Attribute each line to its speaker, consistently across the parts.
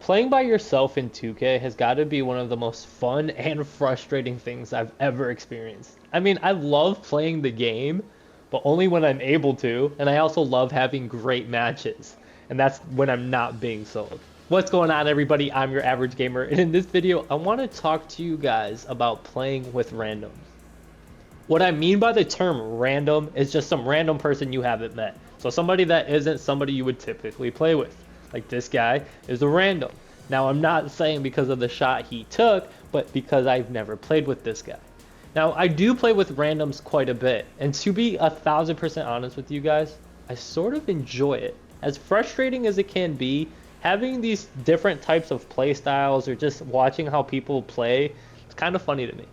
Speaker 1: Playing by yourself in 2K has got to be one of the most fun and frustrating things I've ever experienced. I mean, I love playing the game, but only when I'm able to, and I also love having great matches, and that's when I'm not being sold. What's going on, everybody? I'm your average gamer, and in this video, I want to talk to you guys about playing with randoms. What I mean by the term random is just some random person you haven't met. So somebody that isn't somebody you would typically play with. Like this guy is a random. Now I'm not saying because of the shot he took, but because I've never played with this guy. Now I do play with randoms quite a bit, and to be 1000% honest with you guys, I sort of enjoy it. As frustrating as it can be, having these different types of play styles or just watching how people play, it's kind of funny to me.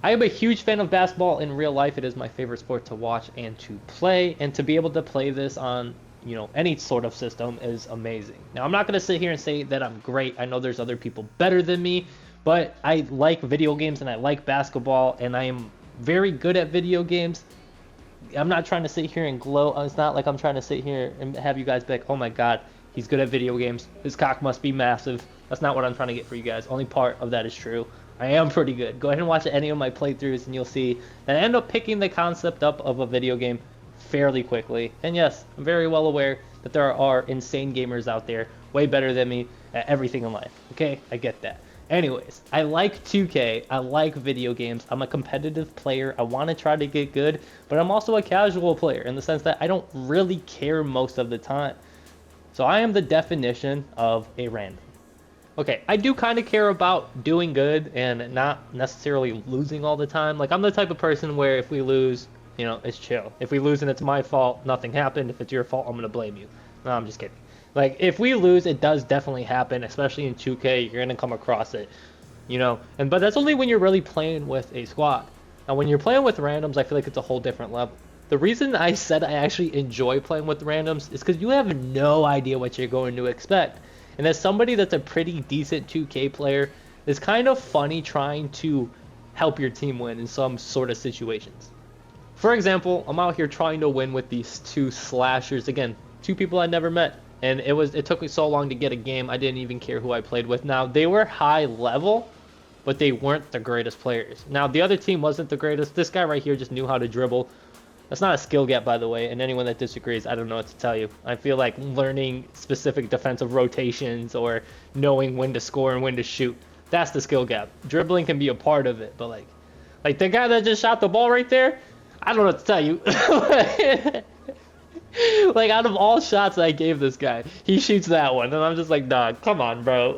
Speaker 1: I am a huge fan of basketball in real life. It is my favorite sport to watch and to play, and to be able to play this on any sort of system is amazing. Now I'm not going to sit here and say that I'm great. I know there's other people better than me, but I like video games and I like basketball, and I am very good at video games. I'm not trying to sit here and gloat. It's not like I'm trying to sit here and have you guys be like, oh my god, he's good at video games, his cock must be massive. That's not what I'm trying to get for you guys. Only part of that is true. I am pretty good. Go ahead and watch any of my playthroughs and you'll see that I end up picking the concept up of a video game fairly quickly. And yes, I'm very well aware that there are insane gamers out there way better than me at everything in life. Okay, I get that. Anyways, I like 2K, I like video games, I'm a competitive player, I want to try to get good, but I'm also a casual player in the sense that I don't really care most of the time. So I am the definition of a random. Okay, I do kind of care about doing good and not necessarily losing all the time. Like, I'm the type of person where if we lose, it's chill. If we lose and it's my fault, nothing happened. If it's your fault, I'm going to blame you. No, I'm just kidding. Like, if we lose, it does definitely happen, especially in 2K. You're going to come across it, but that's only when you're really playing with a squad. Now, when you're playing with randoms, I feel like it's a whole different level. The reason I said I actually enjoy playing with randoms is because you have no idea what you're going to expect. And as somebody that's a pretty decent 2K player, it's kind of funny trying to help your team win in some sort of situations. For example, I'm out here trying to win with these two slashers. Again, two people I never met. And it took me so long to get a game, I didn't even care who I played with. Now, they were high level, but they weren't the greatest players. Now, the other team wasn't the greatest. This guy right here just knew how to dribble. That's not a skill gap, by the way, and anyone that disagrees, I don't know what to tell you. I feel like learning specific defensive rotations or knowing when to score and when to shoot, that's the skill gap. Dribbling can be a part of it, but like the guy that just shot the ball right there, I don't know what to tell you. Like, out of all shots I gave this guy, he shoots that one, and I'm just like, dog, come on, bro.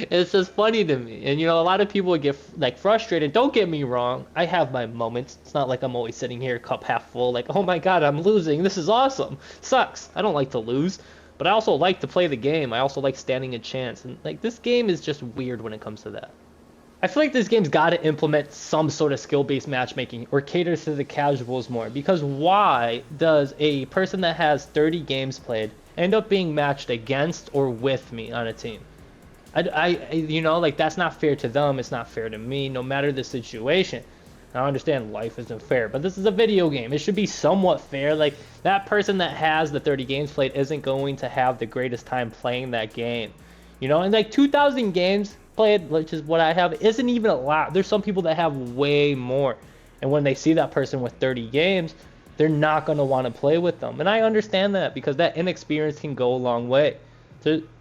Speaker 1: It's just funny to me, and a lot of people get like frustrated. Don't get me wrong, I have my moments. It's not like I'm always sitting here cup half full like, oh my god, I'm losing, this is awesome. Sucks. I don't like to lose, but I also like to play the game. I also like standing a chance, and like, this game is just weird when it comes to that. I feel like this game's got to implement some sort of skill-based matchmaking or cater to the casuals more, because why does a person that has 30 games played end up being matched against or with me on a team? Like, that's not fair to them. It's not fair to me, no matter the situation. I understand life isn't fair, but this is a video game. It should be somewhat fair. Like, that person that has the 30 games played isn't going to have the greatest time playing that game. And like 2,000 games played, which is what I have, isn't even a lot. There's some people that have way more. And when they see that person with 30 games, they're not going to want to play with them. And I understand that, because that inexperience can go a long way.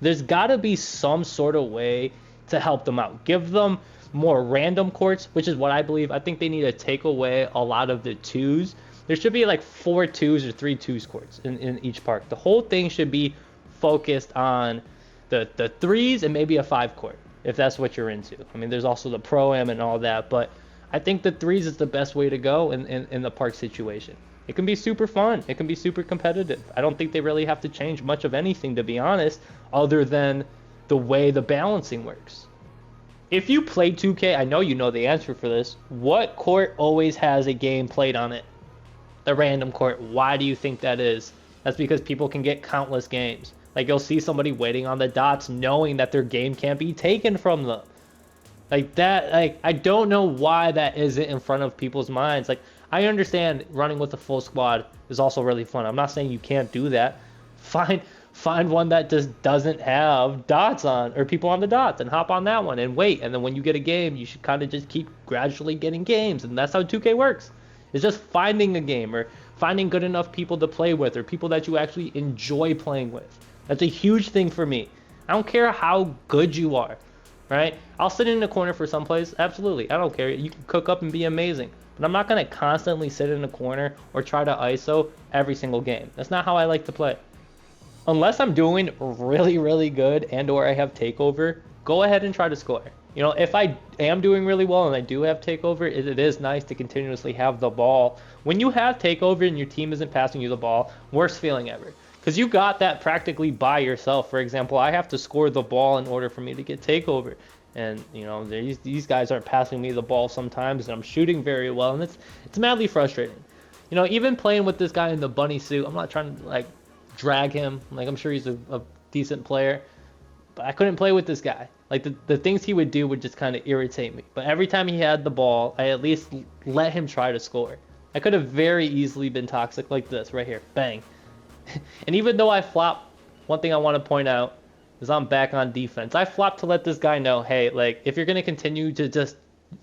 Speaker 1: There's got to be some sort of way to help them out. Give them more random courts, which is what I believe. I think they need to take away a lot of the twos. There should be like 4 twos or 3 twos courts in each park. The whole thing should be focused on the threes and maybe a 5 court, if that's what you're into. I mean, there's also the Pro-Am and all that, but I think the threes is the best way to go in the park situation. It can be super fun. It can be super competitive. I don't think they really have to change much of anything, to be honest, other than the way the balancing works. If you play 2K, I know you know the answer for this. What court always has a game played on it? The random court. Why do you think that is? That's because people can get countless games. Like, you'll see somebody waiting on the dots knowing that their game can't be taken from them. Like that, like, I don't know why that isn't in front of people's minds. Like, I understand running with a full squad is also really fun. I'm not saying you can't do that. Find find one that just doesn't have dots on or people on the dots and hop on that one and wait. And then when you get a game, you should kind of just keep gradually getting games. And that's how 2K works. It's just finding a game or finding good enough people to play with or people that you actually enjoy playing with. That's a huge thing for me. I don't care how good you are, right? I'll sit in the corner for some plays. Absolutely. I don't care. You can cook up and be amazing. But I'm not going to constantly sit in a corner or try to ISO every single game. That's not how I like to play. Unless I'm doing really, really good and or I have takeover, go ahead and try to score. You know, if I am doing really well and I do have takeover, it is nice to continuously have the ball. When you have takeover and your team isn't passing you the ball, worst feeling ever. Because you got that practically by yourself. For example, I have to score the ball in order for me to get takeover. And, you know, these guys aren't passing me the ball sometimes, and I'm shooting very well, and it's madly frustrating. You know, even playing with this guy in the bunny suit, I'm not trying to, like, drag him. Like, I'm sure he's a decent player, but I couldn't play with this guy. Like, the things he would do would just kind of irritate me. But every time he had the ball, I at least let him try to score. I could have very easily been toxic like this right here. Bang. And even though I flop, one thing I want to point out is I'm back on defense. I flopped to let this guy know, hey, like, if you're going to continue to just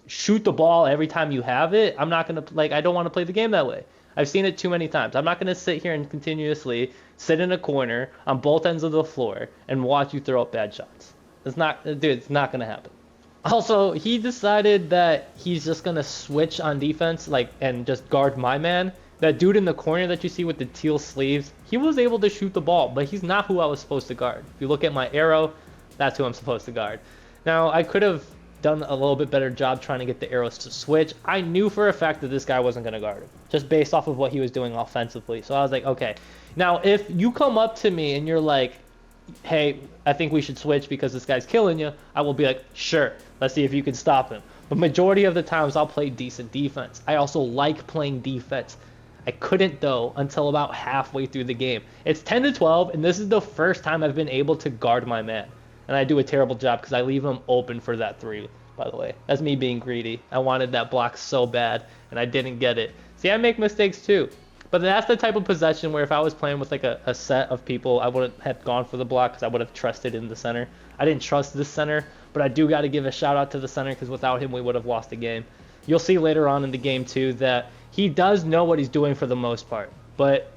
Speaker 1: shoot the ball every time you have it, I'm not going to, like, I don't want to play the game that way. I've seen it too many times. I'm not going to sit here and continuously sit in a corner on both ends of the floor and watch you throw up bad shots. It's not, dude, it's not going to happen. Also, he decided that he's just going to switch on defense, like, and just guard my man. That dude in the corner that you see with the teal sleeves, he was able to shoot the ball, but he's not who I was supposed to guard. If you look at my arrow, that's who I'm supposed to guard. Now, I could have done a little bit better job trying to get the arrows to switch. I knew for a fact that this guy wasn't going to guard him, just based off of what he was doing offensively. So I was like, okay. Now, if you come up to me and you're like, hey, I think we should switch because this guy's killing you, I will be like, sure, let's see if you can stop him. But majority of the times, I'll play decent defense. I also like playing defense. I couldn't, though, until about halfway through the game. It's 10-12, and this is the first time I've been able to guard my man. And I do a terrible job because I leave him open for that three, by the way. That's me being greedy. I wanted that block so bad, and I didn't get it. See, I make mistakes, too. But that's the type of possession where if I was playing with like a set of people, I wouldn't have gone for the block because I would have trusted in the center. I didn't trust this center, but I do got to give a shout out to the center because without him, we would have lost the game. You'll see later on in the game, too, that he does know what he's doing for the most part. But,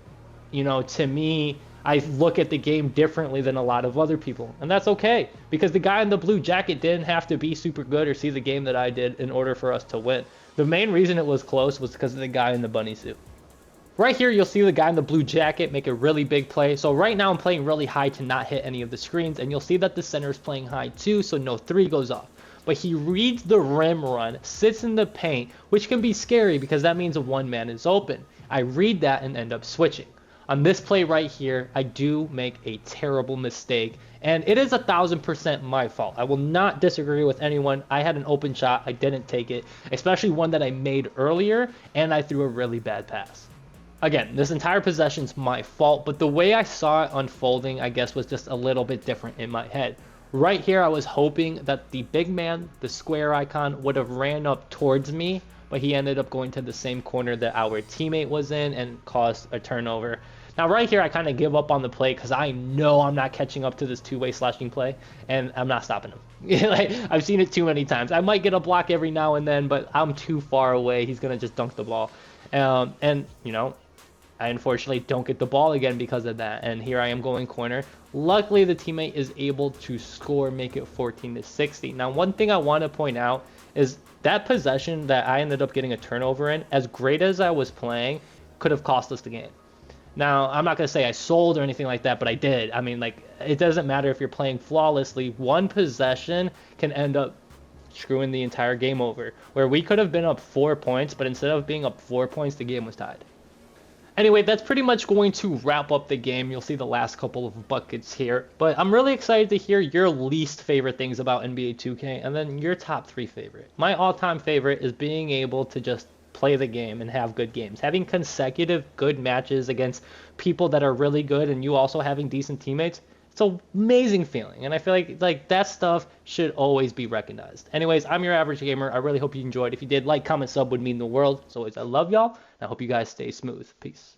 Speaker 1: you know, to me, I look at the game differently than a lot of other people. And that's okay, because the guy in the blue jacket didn't have to be super good or see the game that I did in order for us to win. The main reason it was close was because of the guy in the bunny suit. Right here, you'll see the guy in the blue jacket make a really big play. So right now, I'm playing really high to not hit any of the screens. And you'll see that the center is playing high too, so no three goes off. But he reads the rim run, sits in the paint, which can be scary because that means one man is open. I read that and end up switching. On this play right here, I do make a terrible mistake, and it is 1000% my fault. I will not disagree with anyone. I had an open shot, I didn't take it, especially one that I made earlier, and I threw a really bad pass. Again, this entire possession's my fault, but the way I saw it unfolding, I guess, was just a little bit different in my head. Right here, I was hoping that the big man, the square icon, would have ran up towards me, but he ended up going to the same corner that our teammate was in and caused a turnover. Now, right here, I kind of give up on the play because I know I'm not catching up to this two-way slashing play, and I'm not stopping him. Like, I've seen it too many times. I might get a block every now and then, but I'm too far away. He's going to just dunk the ball. And, you know, I unfortunately don't get the ball again because of that, and here I am going corner. Luckily, the teammate is able to score, make it 14-60. Now, one thing I want to point out is that possession that I ended up getting a turnover in, as great as I was playing, could have cost us the game. Now, I'm not going to say I sold or anything like that, but I did. I mean, like, it doesn't matter if you're playing flawlessly. One possession can end up screwing the entire game over, where we could have been up 4 points, but instead of being up 4 points, the game was tied. Anyway, that's pretty much going to wrap up the game. You'll see the last couple of buckets here. But I'm really excited to hear your least favorite things about NBA 2K and then your top 3 favorite. My all-time favorite is being able to just play the game and have good games. Having consecutive good matches against people that are really good and you also having decent teammates, it's an amazing feeling. And I feel like that stuff should always be recognized. Anyways, I'm your average gamer. I really hope you enjoyed. If you did, like, comment, sub would mean the world. As always, I love y'all. And I hope you guys stay smooth. Peace.